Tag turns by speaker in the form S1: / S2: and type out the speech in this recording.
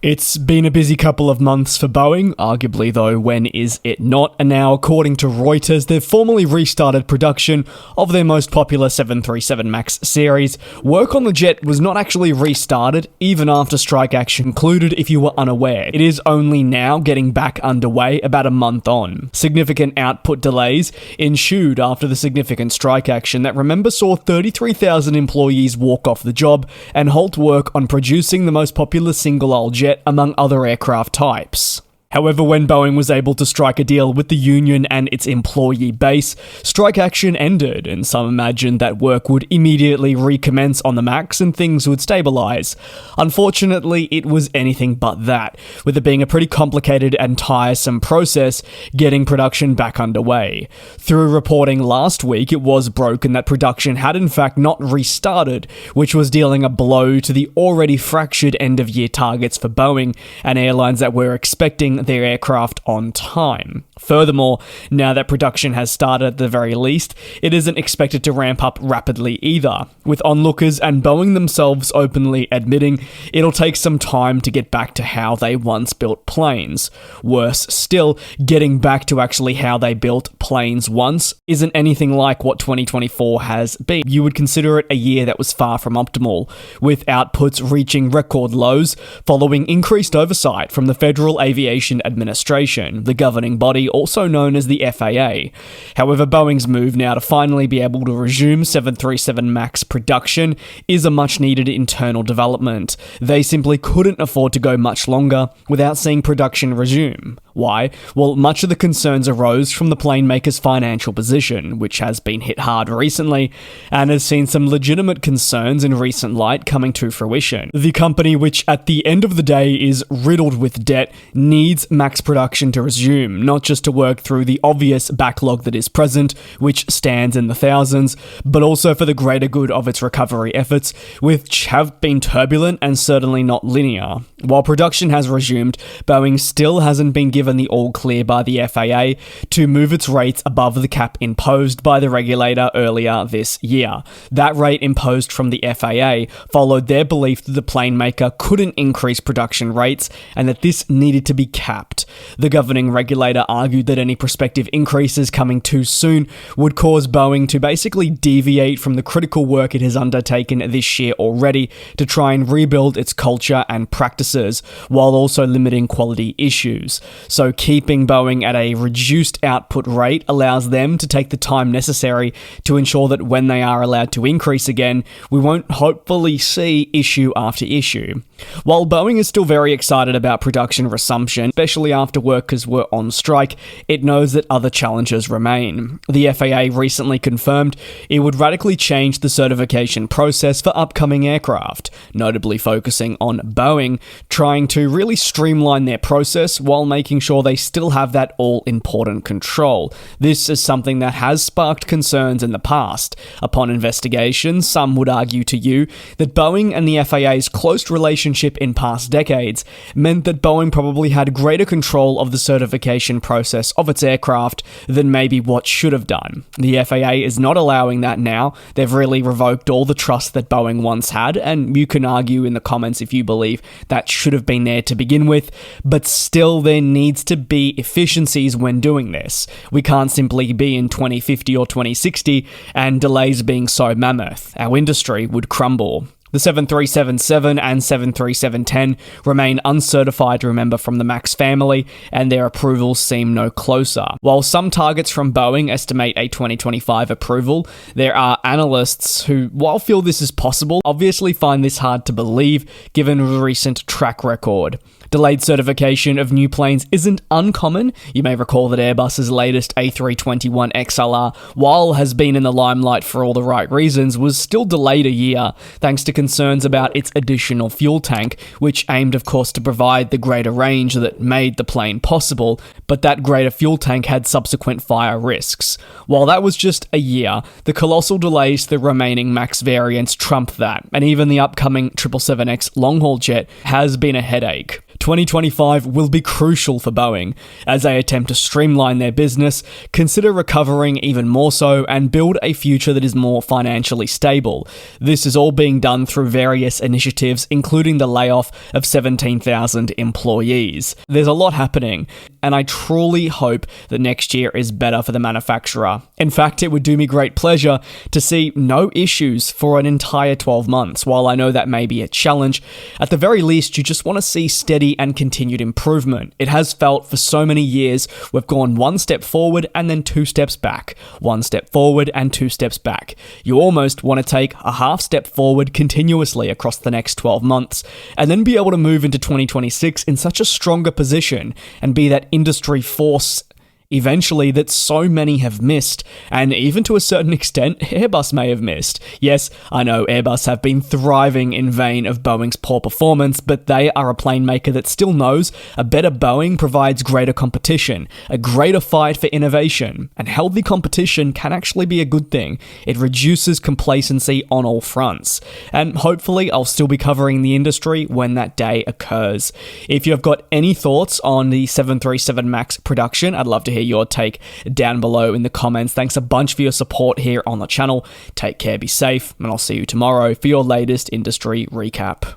S1: It's been a busy couple of months for Boeing, arguably though, when is it not? And now, according to Reuters, they've formally restarted production of their most popular 737 MAX series. Work on the jet was not actually restarted, even after strike action concluded, if you were unaware. It is only now getting back underway, about a month on. Significant output delays ensued after the significant strike action that, remember, saw 33,000 employees walk off the job and halt work on producing the most popular single-aisle jet among other aircraft types. However, when Boeing was able to strike a deal with the union and its employee base, strike action ended, and some imagined that work would immediately recommence on the MAX and things would stabilise. Unfortunately, it was anything but that, with it being a pretty complicated and tiresome process getting production back underway. Through reporting last week, it was broken that production had in fact not restarted, which was dealing a blow to the already fractured end-of-year targets for Boeing and airlines that were expecting their aircraft on time. Furthermore, now that production has started at the very least, it isn't expected to ramp up rapidly either, with onlookers and Boeing themselves openly admitting it'll take some time to get back to how they once built planes. Worse still, getting back to actually how they built planes once isn't anything like what 2024 has been. You would consider it a year that was far from optimal, with outputs reaching record lows following increased oversight from the Federal Aviation Administration, the governing body also known as the FAA. However, Boeing's move now to finally be able to resume 737 MAX production is a much-needed internal development. They simply couldn't afford to go much longer without seeing production resume. Why? Well, much of the concerns arose from the plane maker's financial position, which has been hit hard recently and has seen some legitimate concerns in recent light coming to fruition. The company, which at the end of the day is riddled with debt, needs MAX production to resume, not just to work through the obvious backlog that is present, which stands in the thousands, but also for the greater good of its recovery efforts, which have been turbulent and certainly not linear. While production has resumed, Boeing still hasn't been given the all-clear by the FAA to move its rates above the cap imposed by the regulator earlier this year. That rate imposed from the FAA followed their belief that the plane maker couldn't increase production rates and that this needed to be capped. The governing regulator argued that any prospective increases coming too soon would cause Boeing to basically deviate from the critical work it has undertaken this year already to try and rebuild its culture and practices, while also limiting quality issues. So keeping Boeing at a reduced output rate allows them to take the time necessary to ensure that when they are allowed to increase again, we won't hopefully see issue after issue. While Boeing is still very excited about production resumption, especially after workers were on strike, it knows that other challenges remain. The FAA recently confirmed it would radically change the certification process for upcoming aircraft, notably focusing on Boeing, trying to really streamline their process while making sure they still have that all-important control. This is something that has sparked concerns in the past. Upon investigation, some would argue to you that Boeing and the FAA's close relationship in past decades meant that Boeing probably had greater control of the certification process of its aircraft than maybe what should have done. The FAA is not allowing that now. They've really revoked all the trust that Boeing once had, and you can argue in the comments if you believe that should have been there to begin with, but still there needs to be efficiencies when doing this. We can't simply be in 2050 or 2060 and delays being so mammoth. Our industry would crumble. The 737-7 and 737-10 remain uncertified, remember, from the MAX family, and their approvals seem no closer. While some targets from Boeing estimate a 2025 approval, there are analysts who, while feel this is possible, obviously find this hard to believe given the recent track record. Delayed certification of new planes isn't uncommon. You may recall that Airbus's latest A321XLR, while has been in the limelight for all the right reasons, was still delayed a year thanks to concerns about its additional fuel tank, which aimed, of course, to provide the greater range that made the plane possible, but that greater fuel tank had subsequent fire risks. While that was just a year, the colossal delays to the remaining MAX variants trump that, and even the upcoming 777X long-haul jet has been a headache. 2025 will be crucial for Boeing as they attempt to streamline their business, consider recovering even more so, and build a future that is more financially stable. This is all being done through various initiatives, including the layoff of 17,000 employees. There's a lot happening, and I truly hope that next year is better for the manufacturer. In fact, it would do me great pleasure to see no issues for an entire 12 months. While I know that may be a challenge, at the very least, you just want to see steady and continued improvement. It has felt for so many years we've gone one step forward and then two steps back, one step forward and two steps back. You almost want to take a half step forward continuously across the next 12 months and then be able to move into 2026 in such a stronger position and be that industry force eventually that so many have missed, and even to a certain extent, Airbus may have missed. Yes, I know Airbus have been thriving in vain of Boeing's poor performance, but they are a plane maker that still knows a better Boeing provides greater competition, a greater fight for innovation, and healthy competition can actually be a good thing. It reduces complacency on all fronts, and hopefully I'll still be covering the industry when that day occurs. If you've got any thoughts on the 737 MAX production, I'd love to hear your take down below in the comments. Thanks a bunch for your support here on the channel. Take care, be safe, and I'll see you tomorrow for your latest industry recap.